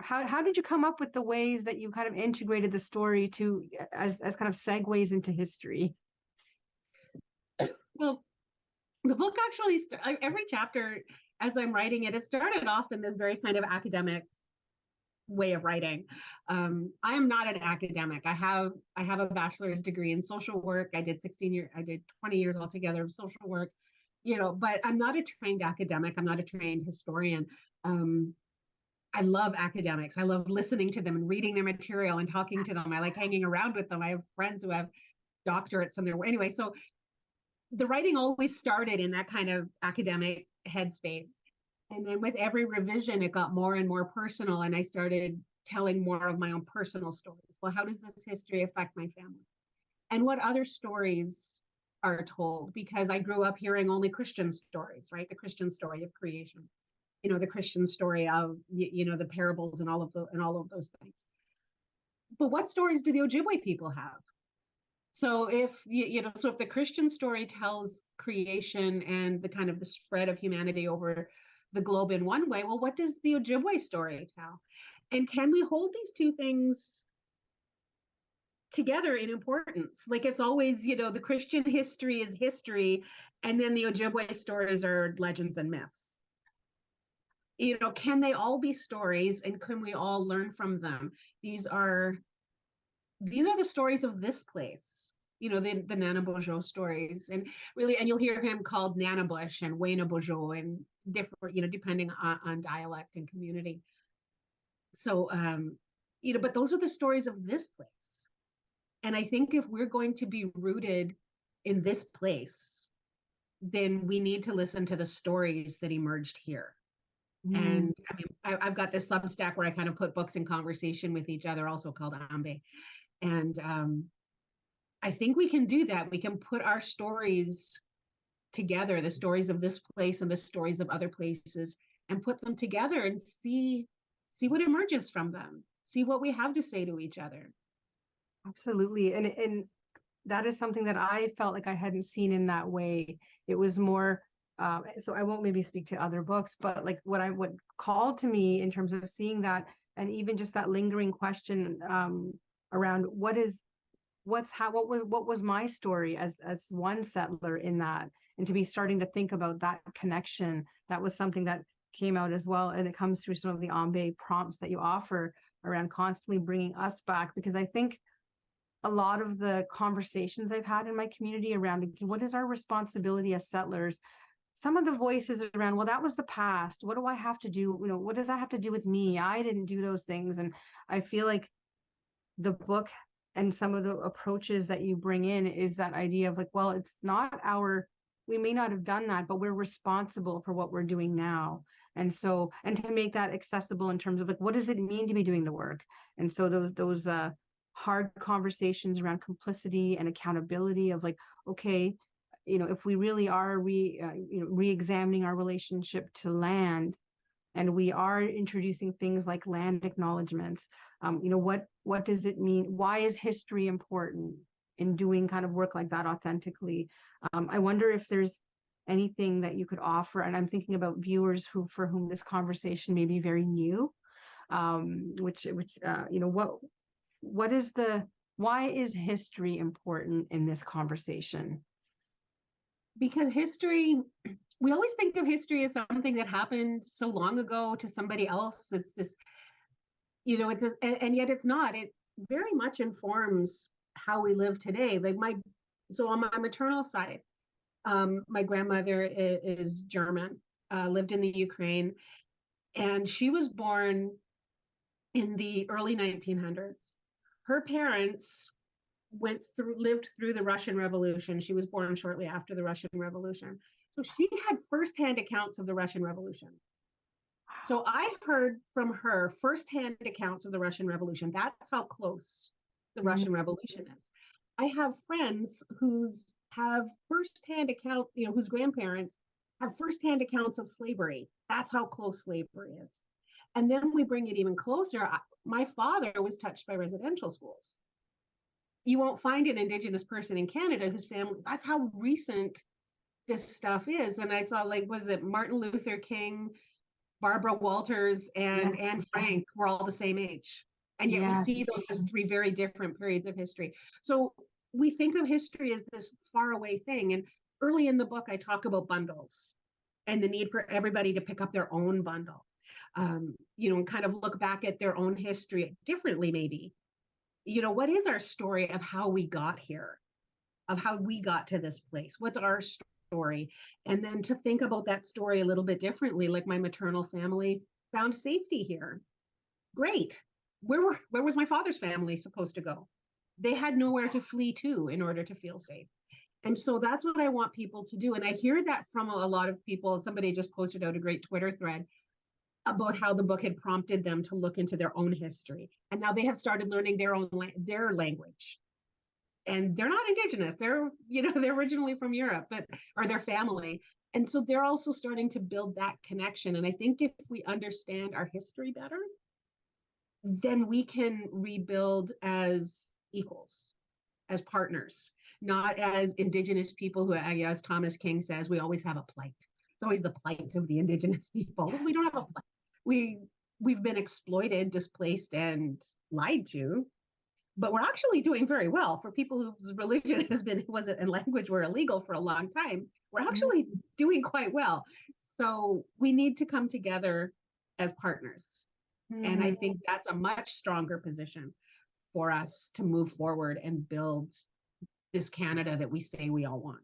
how did you come up with the ways that you kind of integrated the story to as kind of segues into history? Well, the book actually, every chapter, as I'm writing it, it started off in this very kind of academic way of writing. I am not an academic. I have a bachelor's degree in social work. I did 20 years altogether of social work, but I'm not a trained academic. I'm not a trained historian. I love academics. I love listening to them and reading their material and talking to them. I like hanging around with them. I have friends who have doctorates in their anyway. So the writing always started in that kind of academic headspace. And then with every revision, it got more and more personal. And I started telling more of my own personal stories. Well, how does this history affect my family? And what other stories are told? Because I grew up hearing only Christian stories, right? The Christian story of creation, the Christian story of, the parables and all of those things. But what stories do the Ojibwe people have? So if if the Christian story tells creation and the kind of the spread of humanity over the globe in one way, well, what does the Ojibwe story tell? And can we hold these two things together in importance? Like it's always, the Christian history is history, and then the Ojibwe stories are legends and myths. Can they all be stories, and can we all learn from them? These are the stories of this place, the Nanabojo stories, and you'll hear him called Nanabush and Wainabojo and different, depending on dialect and community. So, but those are the stories of this place. And I think if we're going to be rooted in this place, then we need to listen to the stories that emerged here. And I mean, I've got this Substack where I kind of put books in conversation with each other, also called Ambe. And I think we can do that. We can put our stories together, the stories of this place and the stories of other places, and put them together and see what emerges from them, see what we have to say to each other. Absolutely. And that is something that I felt like I hadn't seen in that way. It was more, so I won't maybe speak to other books, but like what called to me in terms of seeing that, and even just that lingering question around what was my story as one settler in that, and to be starting to think about that connection. That was something that came out as well, and it comes through some of the Ambe prompts that you offer around constantly bringing us back, because I think a lot of the conversations I've had in my community around what is our responsibility as settlers, some of the voices around, well, that was the past. What do I have to do? What does that have to do with me? I didn't do those things. And I feel like the book and some of the approaches that you bring in is that idea of like, well, it's not we may not have done that, but we're responsible for what we're doing now. And so, and to make that accessible in terms of like, what does it mean to be doing the work? And so those hard conversations around complicity and accountability of like, okay, if we really are re-examining our relationship to land, and we are introducing things like land acknowledgements, what does it mean? Why is history important in doing kind of work like that authentically? I wonder if there's anything that you could offer, and I'm thinking about viewers for whom this conversation may be very new, why is history important in this conversation? Because history, we always think of history as something that happened so long ago to somebody else. It's this, and yet it's not. It very much informs how we live today. So on my maternal side, my grandmother is German, lived in the Ukraine, and she was born in the early 1900s. Her parents lived through the Russian Revolution. She was born shortly after the Russian Revolution. So she had firsthand accounts of the Russian Revolution. So I heard from her firsthand accounts of the Russian Revolution. That's how close the Russian Revolution is. I have friends whose grandparents have firsthand accounts of slavery. That's how close slavery is. And then we bring it even closer. My father was touched by residential schools. You won't find an Indigenous person in Canada whose family, that's how recent this stuff is. And I saw, was it Martin Luther King Barbara Walters and Yes. Anne Frank were all the same age. And yet we Yes. see those as three very different periods of history. So we think of history as this far away thing. And early in the book, I talk about bundles and the need for everybody to pick up their own bundle, and kind of look back at their own history differently, maybe. What is our story of how we got here, of how we got to this place? What's our story? And then to think about that story a little bit differently, like my maternal family found safety here. Great. Where was my father's family supposed to go? They had nowhere to flee to in order to feel safe. And so that's what I want people to do. And I hear that from a lot of people. Somebody just posted out a great Twitter thread about how the book had prompted them to look into their own history. And now they have started learning their language. And they're not Indigenous. They're originally from Europe, or their family. And so they're also starting to build that connection. And I think if we understand our history better, then we can rebuild as equals, as partners, not as Indigenous people who, as Thomas King says, we always have a plight. It's always the plight of the Indigenous people. We don't have a plight. We've been exploited, displaced, and lied to, but we're actually doing very well for people whose religion and language were illegal for a long time. We're actually doing quite well. So we need to come together as partners. And I think that's a much stronger position for us to move forward and build this Canada that we say we all want.